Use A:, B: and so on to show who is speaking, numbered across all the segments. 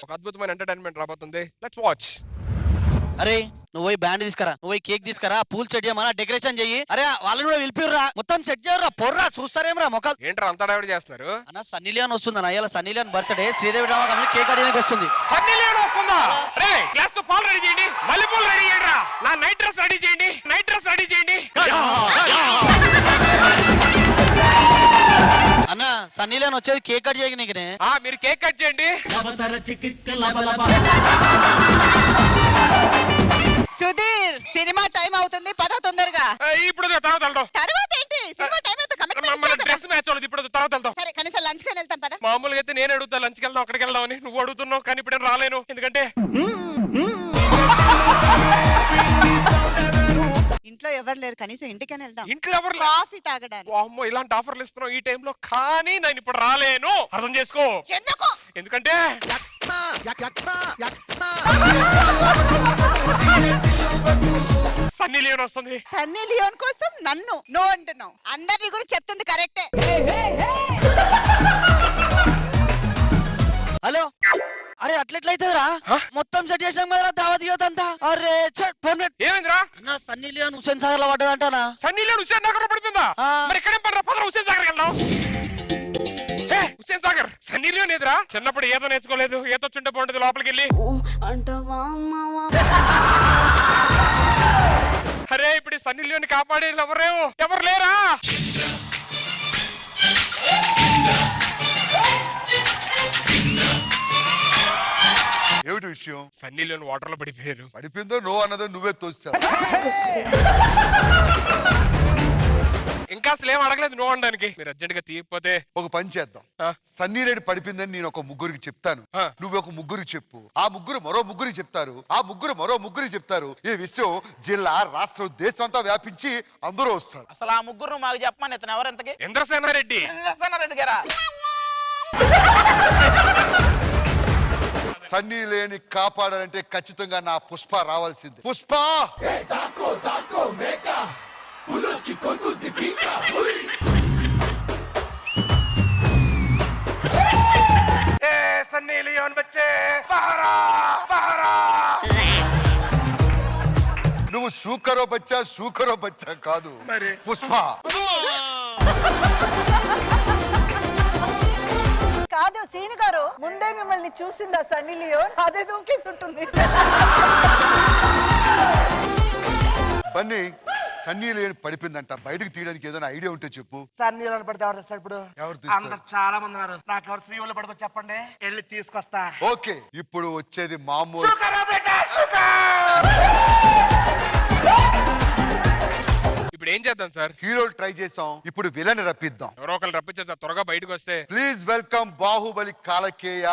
A: ఒక అద్భుతమైన ఎంటర్టైన్మెంట్ రాబోతుంది. Let's watch.
B: అరే నువ్వు పోయి బ్యాండ్ తీసుకురా, నువ్వు పోయి కేక్ తీసుకురా, పూల్ సెట్ చేయమన్నా, డెకరేషన్ చెయ్యి. అరే వాళ్ళని కూడా పిలిపిర్రా, మొత్తం సెట్ చేయరా, పొర్రా చూస్తారేమరా మొక్కలు.
A: ఏంట్రా అంతా డైవర్ట్ చేస్తున్నారు?
B: అన్న సన్నీ లియోన్ వస్తుంది అన్న, ఇలా Sunny Leone birthday Sridevi drama company cake అడిగడానికి వస్తుంది.
A: సన్నీ లియోన్ వస్తుందా? రే గ్లాస్ తో పాలు రెడీ చేయండి, మల్లెపూలు రెడీ చేయండి, నా నైట్ డ్రెస్ రెడీ చేయండి, నైట్ డ్రెస్ రెడీ చేయండి.
B: అన్న సన్నీ లియోన్ వచ్చేది కేక్ కట్ చేయకనే.
A: మీరు కేక్ కట్ చేయండి.
C: సుధీర్ సినిమా టైం అవుతుంది, పద తొందరగా.
A: ఇప్పుడు తర్వాత వెళ్దాం.
C: తర్వాత ఏంటి సినిమా టైం అవుతుంది,
A: డ్రెస్ మ్యాచ్ అవుతుంది, ఇప్పుడు తర్వాత వెళ్దాం.
C: సరే కనీసం లంచ్ కని వెళ్తాం పద.
A: మామూలుగా అయితే నేను అడుగుతా లంచ్కి వెళ్దాం, అక్కడికి వెళ్దాం అని. నువ్వు అడుగుతున్నావు కానీ ఇప్పుడు రాలేను, ఎందుకంటే
C: ఇంట్లో ఎవరు లేరు, కనీసం ఇంటికని వెళ్దాం.
A: ఇంట్లో ఎవరు
C: కాఫీ తాగడానికి.
A: అమ్మో ఇలాంటి ఆఫర్లు ఇస్తున్నావు ఈ టైంలో, కానీ నేను ఇప్పుడు రాలేను, అర్థం చేసుకో. ఎందుకంటే సన్నీ లియోన్ వస్తుంది.
C: సన్నీ లియోన్ కోసం నన్ను నో అంటున్నావు, అందరి గురించి చెప్తుంది కరెక్టే.
B: హలో అరే అట్లెట్లయితేరా, మొత్తం సెట్ చేసాం కదరా దావత్ యువతంతా. అరే ఫోన్
A: ఏమైందిరా?
B: అన్న సన్నీ లియోన్ హుస్సేన్ సాగర్ లో పడ్డదంటానా.
A: సన్నీ లియోన్ హుస్సేన్ సాగర్ లో పడిపోయిందా? మరి ఇక్కడేం పడరా, పదరా హుస్సేన్ సాగర్ వెళ్దాం. హుస్సేన్ సాగర్ సన్నీ లియోన్ ఎదురా? చిన్నప్పుడు ఈత నేర్చుకోలేదు, ఈత చుంటే బాగుంటుంది లోపలికి వెళ్ళి. అరే ఇప్పుడు సన్నీ లియోన్ కాపాడే ఎవరు లేరా?
D: ఏమిటి విషయం?
A: సన్నీ లియోన్ వాటర్ లో పడిపోయారు.
D: పడిపోయిందో నో అన్నదో నువ్వే తోస్తావు.
A: ఇంకా అసలు ఏం అడగలేదు నో అనడానికి. మీరు అర్జెంట్ గా తీయకపోతే
D: ఒక పని చేద్దాం. సన్నీ రెడ్డి పడిపోయిందని నేను ఒక ముగ్గురికి చెప్తాను, నువ్వు ఒక ముగ్గురికి చెప్పు. ఆ ముగ్గురు మరో ముగ్గురికి చెప్తారు, ఆ ముగ్గురు మరో ముగ్గురికి చెప్తారు. ఈ విషయం జిల్లా రాష్ట్రం దేశం అంతా వ్యాపించి అందరూ వస్తారు.
E: అసలు ఆ ముగ్గురు మాకు చెప్పమని ఇతను ఎవరెంతకి?
A: ఇంద్రసేనారెడ్డి.
E: ఇంద్రసేనారెడ్డి గారా?
D: సన్నీ లేని కాపాడాలంటే ఖచ్చితంగా నా పుష్ప రావాల్సింది. Pushpa
A: Sunny Leone బచ్చే బహరా బహరా.
D: నువ్వు సూకరో బచ్చా కాదు
A: మరి
D: పుష్ప.
F: కాదు సీని గారు, ముందే మిమ్మల్ని చూసిందా సన్నీ లియోన్? అదే దూకేసి ఉంటుంది.
D: బన్నీ సన్నీ లేని పడిపోయిందంట, బయటకు తీయడానికి ఏదైనా ఐడియా ఉంటే చెప్పు.
E: సన్నీ లియోన్ పడితే ఎవరు తెస్తారు ఇప్పుడు?
D: ఎవరు తీస్తారు?
E: అందరు చాలా మంది ఉన్నారు, నాకు ఎవరు శ్రీవల్లి పడుకో చెప్పండి, వెళ్ళి తీసుకొస్తా.
D: ఓకే ఇప్పుడు వచ్చేది మామూలు.
A: ఇప్పుడు ఏం చేద్దాం సార్?
D: హీరోలు ట్రై చేసాం, ఇప్పుడు విలన్ రప్పిద్దాం.
A: ఎవరో ఒకరు రప్పించేస్తారు త్వరగా బయటకు వస్తే.
D: Please welcome Baahubali Kalakeya.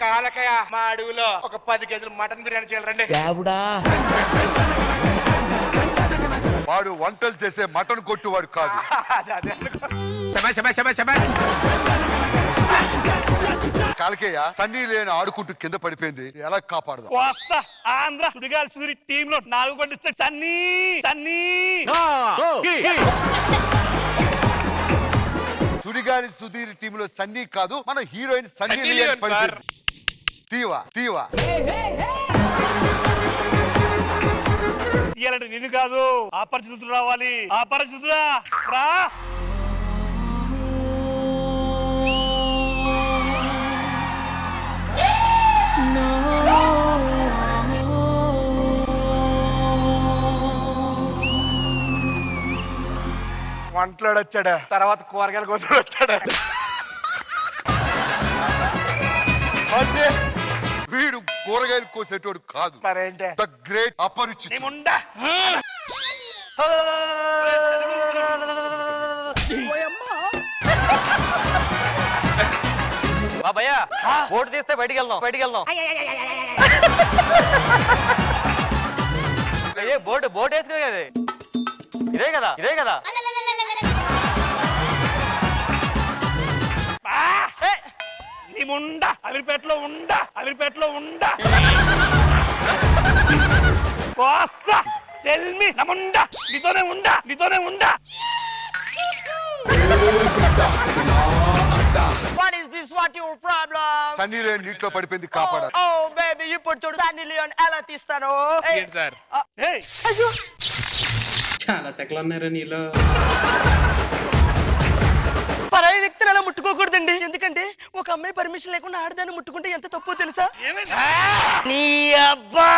E: కాలకయ మా అడవిలో ఒక 10 కేజీలు మటన్ బిర్యానీ చేయాలండి.
D: వాడు వంటలు చేసే మటన్ కొట్టువాడు కాదు. కాలకేయ సన్నీ లేని ఆడుకుంటూ కింద పడిపోయింది, ఎలా కాపాడదాం?
E: వస్తా. ఆంధ్ర సుడిగాలి సుడి టీమ్ లో 4 పండిస్తాడు సన్నీ. సన్నీ
D: సుడిగాలి సుధీర్ టీమ్ లో సన్నీ కాదు, మన హీరోయిన్ సన్నీ లియోన్ పడిపోయింది. తీవా
E: తీయాలంటే నిన్ను కాదు, అపరిచితుడు రావాలి. అపరిచితుడా రా. వంటలోడు వచ్చాడు, తర్వాత కూరగాయల కోసం వచ్చాడు.
D: వీడు కూరగాయలు కోసేటోడు కాదు,
E: మరేంటే
D: ద గ్రేట్ అపరిచితుడు.
E: ఏముండా
G: భయ్యా బోటు తీస్తే బయటికి వెళ్దాం. బోట్ వేసుకో కదా, ఇదే కదా.
E: నీ ముండా అమీర్పేటలో ఉండా. టెల్ మీ నముండా నీతోనే ఉండా
G: What is this? What your problem?
D: Sunny Leone నీటిలో పడిపోయింది, కాపాడాలి.
G: Oh baby, ఇప్పుడు చూడు సన్నీ లియోన్ ఎలా తీస్తాను.
A: ఏంటి సార్?
E: ఏయ్
H: చాలా సెకలు ఉన్నారా నీలో?
G: పరాయి వ్యక్తిని అలా ముట్టుకోకూడదండి, ఎందుకంటే ఒక అమ్మాయి పర్మిషన్ లేకుండా ఆడదాన్ని ముట్టుకుంటే ఎంత తప్పో తెలుసా? నీ అబ్బా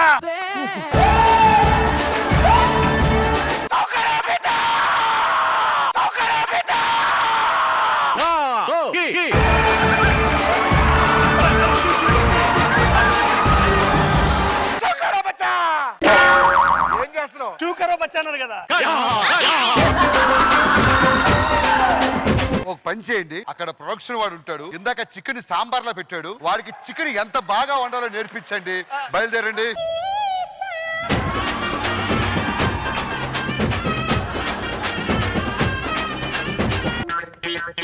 D: ఏం చేస్తున్నావు?
E: చూకరో బచ్చాన్నారు కదా.
D: ఒక పని చేయండి, అక్కడ ప్రొడక్షన్ వాడు ఉంటాడు, ఇందాక చికెన్ సాంబార్ లో పెట్టాడు, వాడికి చికెన్ ఎంత బాగా వండాలో నేర్పించండి. బయలుదేరండి.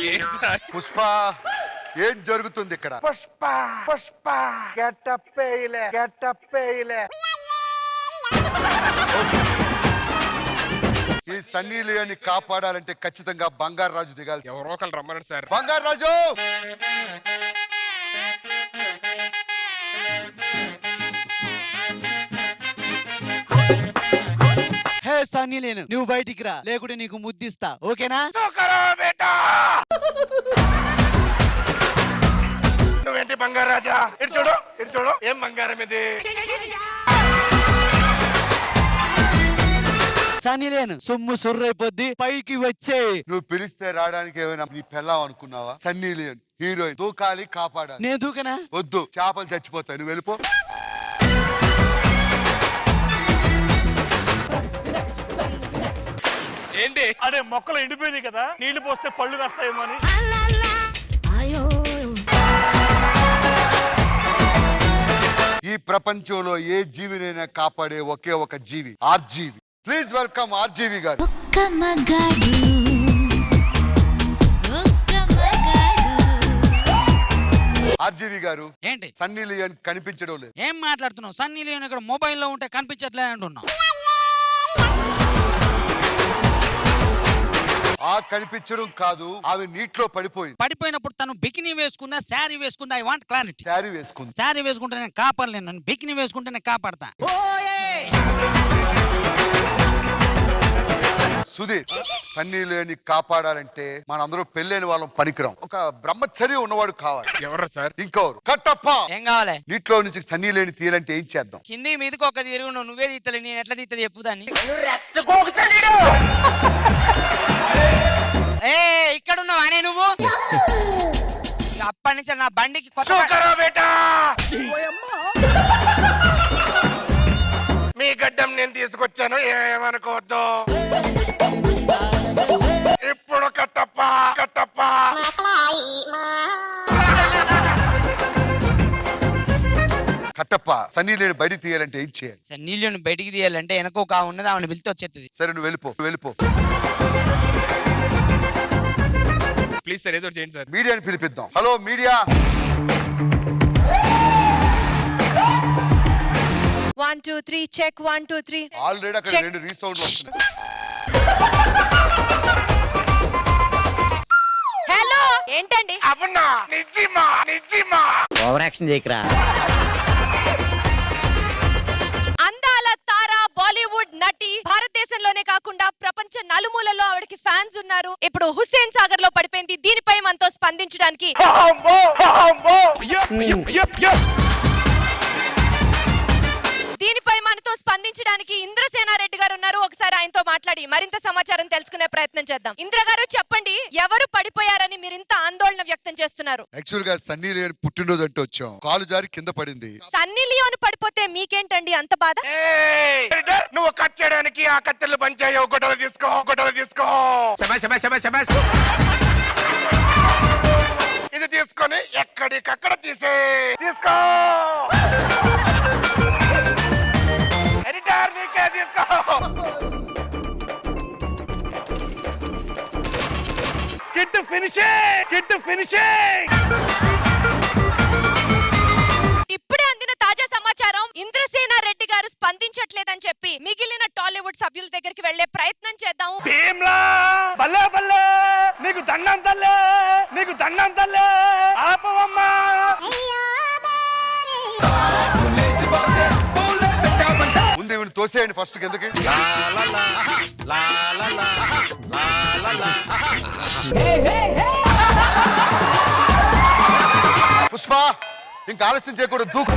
A: ఏంటి సార్?
D: పుష్ప, ఏం జరుగుతుంది ఇక్కడ? ఈ సన్నీ లియోని కాపాడాలంటే ఖచ్చితంగా బంగారు రాజు దిగాలి.
A: ఎవరో ఒకరు రమ్మన్నాడు సార్.
D: బంగారు రాజు,
I: హే సన్నీ లేను, నువ్వు బయటికి రా, లేకుంటే నీకు ముద్దిస్తా, ఓకేనా?
A: నువ్వేంటి బంగారు రాజా? ఇటు చూడు ఏం బంగారం ఇది?
I: సన్నీ లేను, సొమ్ము సుర్రైపోద్ది, పైకి వచ్చే.
D: నువ్వు పిలిస్తే రావడానికి ఏమైనా నీ పెళ్ళాం అనుకున్నావా? సన్నీ లియోన్ హీరోయిన్, దూకాలి, కాపాడాలి.
I: నేను దూకనా?
D: వద్దు, చేపలు చచ్చిపోతాయి, నువ్వు వెళ్ళిపో.
A: ఏంటి?
E: అదే మొక్కలు ఎండిపోయింది కదా, నీళ్లు పోస్తే పళ్ళు కాస్తాయేమో అని.
D: ఈ ప్రపంచంలో ఏ జీవినైనా కాపాడే ఒకే ఒక జీవి ఆర్జీవి. ప్లీజ్ వెల్కమ్ ఆర్జీవి గారు. ఆర్జీవి గారు,
I: ఏంటి
D: సన్నీ లియోన్ కనిపించడం లేదు.
I: ఏం మాట్లాడుతున్నావు? సన్నీ లేని ఇక్కడ మొబైల్లో ఉంటే కనిపించట్లే అంటున్నావు.
D: ఆ కనిపించడం కాదు, ఆమె నీటిలో పడిపోయింది.
I: పడిపోయినప్పుడు తను బికినీ వేసుకుందా, శారీ వేసుకుందా? I want clarity.
D: శారీ వేసుకుంది.
I: శారీ వేసుకుంటే నేను కాపాడలేను, నన్ను బికినీ వేసుకుంటే నేను కాపాడతా.
D: సుధీర్, సన్నీ లియోని కాపాడాలంటే మనందరూ పెళ్ళైన వాళ్ళం పనికిరాం, ఒక బ్రహ్మచర్య ఉన్నవాడు కావాలి.
A: ఎవరు సార్?
D: ఇంకోరు కట్టప్ప.
I: ఏం కావాలి?
D: నీటిలో నుంచి సన్నీ లియోని తీయాలంటే ఏం చేద్దాం?
I: కింది మీదకి ఒక తిరుగు, నువ్వే తీస్తలే, నేను ఎట్లా తీస్తుంది చెప్పుదాన్ని. ఏ ఇక్కడ ఉన్నావు అనే నువ్వు? అప్పటి నుంచి నా బండికి కొత్త
A: మీ గడ్డం నేను తీసుకొచ్చాను, ఏమనుకోవద్దు. ఇప్పుడు కట్టప్ప
D: కట్టప్ప, సన్నీ లియోని బయటికి తీయాలంటే ఏం చేయాలి?
I: సార్ నీళ్ళని బయటికి తీయాలంటే వెనక ఒక ఉన్నది, ఆమెను పిలిచి వచ్చేస్తుంది.
D: సరే, నువ్వు వెళ్ళిపో.
A: ప్లీజ్ సార్, ఏదో చేయండి సార్.
D: మీడియాని పిలిపిద్దాం. Hello media.
C: 1 2 3 చెక్ 1 2 3.
D: ఆల్రెడీ అక్కడ
C: Check.
D: 2 రీసౌండ్ వస్తున్నాయి.
C: హలో, ఏంటండి?
A: అవునా? నిజమా?
B: ఓవర్ యాక్షన్ చేయకరా.
C: అందాల తార బాలీవుడ్ నటి, భారతదేశంలోనే కాకుండా ప్రపంచ నలుమూలలో ఆవిడకి ఫ్యాన్స్ ఉన్నారు. ఇప్పుడు హుస్సేన్ సాగర్ లో పడిపోయింది. దీనిపై మనతో స్పందించడానికి ఇంద్రసేనారెడ్డి గారు ఉన్నారు. ఒకసారి ఆయనతో మాట్లాడి మరింత సమాచారం తెలుసుకునే ప్రయత్నం చేద్దాం. ఇంద్ర గారు, చెప్పండి, ఎవరు పడిపోయారని మీరు ఇంత ఆందోళన వ్యక్తం చేస్తున్నారు?
D: యాక్చువల్ గా సన్నీ లియోన్ పుట్టినరోజు అంటే వచ్చాం, కాలు జారి కింద పడింది.
C: సన్నీ లియోన్ పడిపోతే మీకేంటండి అంత బాధ?
A: నువ్వు కట్ చేయడానికి ఆ కత్తెలు పంచాయో, గొడవ తీసుకో. ఇది తీసుకొని ఎక్కడికక్కడ తీసుకో. ఎడిటర్, నీకే తీసుకో.
E: Skit finishing.
C: ఇప్పుడే అందిన తాజా సమాచారం, ఇంద్రసేనారెడ్డి గారు స్పందించట్లేదని చెప్పి మిగిలిన టాలీవుడ్ సభ్యుల దగ్గరికి వెళ్లే ప్రయత్నం చేద్దాము.
E: భీమ్లా బల్లే బల్లే నీకు దండం తల్లే, నీకు దండం తల్లే, ఆపవమ్మా.
D: ముందు ఇవి తోసేయండి ఫస్ట్ కిందకి. పుష్ప ఇంకా ఆలస్యం చేయకూడదు, దూకు.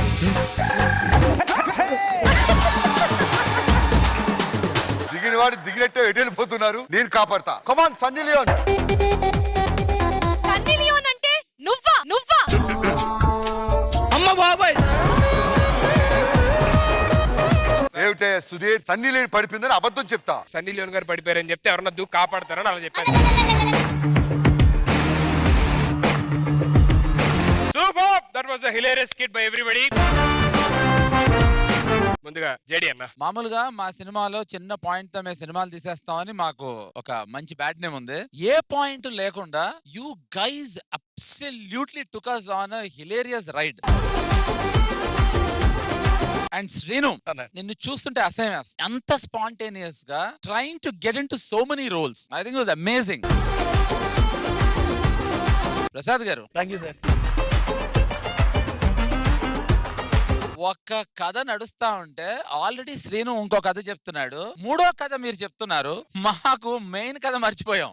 D: దిగిన వాడు దిగినట్టే ఎటు వెళ్ళిపోతున్నారు, నేను కాపాడతా. కమాన్ సన్నీ లియోన్.
C: సన్నీ లియోన్ అంటే నువ్వా? నువ్వా?
B: అమ్మ బాబాయ్
D: ఏమిటే సుధీర్, సన్నీ లియోన్ పడిపోయిందని అబద్ధం చెప్తా.
A: సన్నీ లియోన్ గారు పడిపోయారని చెప్తే ఎవరన్నా దూకు కాపాడతారని అలా చెప్పాను. Super, that was a hilarious skit by everybody. ముందుగా జేడి అన్న.
J: మామూలుగా మా సినిమాలో చిన్న పాయింట్ తో మేము సినిమాలు తీసేస్తామని మాకు ఒక మంచి బ్యాడ్ నేమ్ ఉంది. ఏ పాయింట్ లేకుండా you guys absolutely took us on a hilarious ride. And Srinu, నిన్ను చూస్తుంటే అసహ్యం వేస్తుంది. అంత స్పాంటేనియస్ గా trying to get into so many roles. I think it was amazing. Prasad garu,
E: thank you sir.
J: ఒక్క కథ నడుస్తా ఉంటే ఆల్రెడీ శ్రీను ఇంకో కథ చెప్తున్నాడు, మూడో కథ మీరు చెప్తున్నారు, మాకు మెయిన్ కథ మర్చిపోయాం.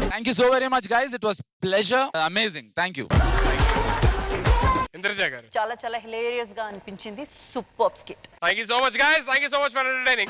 J: Thank you so very much guys, it was pleasure, amazing, thank you.
A: Indraja గారు.
F: చాలా చాలా హిలేరియస్ గా అనిపించింది. Super skit.
A: Thank you so much guys, thank you so much for entertaining.